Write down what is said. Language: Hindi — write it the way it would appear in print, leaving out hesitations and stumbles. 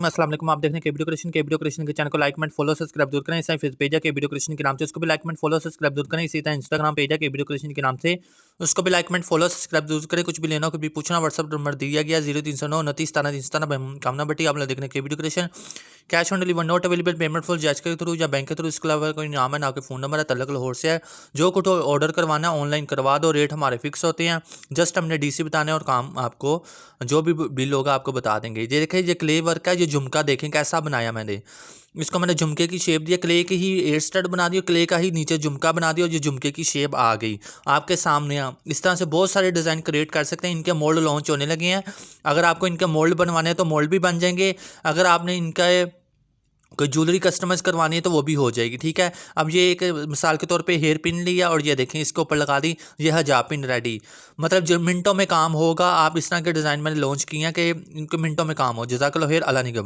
अस्सलाम वालेकुम। आप देख रहे हैं वीडियो क्रिएशन के चैनल को लाइक कमेंट फॉलो सब्सक्राइब जरूर करें। इस फेस पेज है वीडियो क्रिएशन के नाम से, उसको भी लाइक कमेंट फॉलो सब्सक्राइब जरूर करें। इसी तरह इंस्टाग्राम पेज है वीडियो क्रिएशन के नाम से, उसको भी लाइक कमेंट फॉलो सब्सक्राइब जरूर करें। कुछ भी लेना हो, कुछ भी पूछना, व्हाट्सअप नंबर दिया गया 0309 29 13 कामना बैठने के video creation. Cash on deliver not available, payment full jazz के थ्रू या बैंक के थ्रू। इसके अलावा कोई नाम है ना आपके फोन नंबर है। तलक लाहौर से है। जो कुछ ऑर्डर करवाना है ऑनलाइन करवा दो, रेट हमारे फिक्स होते हैं। जस्ट हमने डीसी बताना है और काम आपको जो भी बिल होगा आपको बता देंगे। ये देखिए, ये क्ले वर्क है, ये झुमका देखें कैसा बनाया मैंने। इसको मैंने झुमके की शेप दिया, क्ले की ही एयर स्टड बना दिया, क्ले का ही नीचे झुमका बना दिया और ये झुमके की शेप आ गई आपके सामने। इस तरह से बहुत सारे डिज़ाइन क्रिएट कर सकते हैं। इनके मोल्ड लॉन्च होने लगे हैं। अगर आपको इनके मोल्ड बनवाने हैं तो मोल्ड भी बन जाएंगे। अगर आपने इनका कोई ज्वेलरी कस्टमाइज करवानी है तो वो भी हो जाएगी। ठीक है, अब ये एक मिसाल के तौर पे हेयर पिन लिया और ये देखें इसके ऊपर लगा दी, ये हजाब पिन रेडी। मतलब जो मिनटों में काम होगा। आप इस तरह के डिज़ाइन मैंने लॉन्च किए हैं कि इनके मिनटों में काम हो। जज़ाकल्लाह खैर, अल्लाह निगहबान।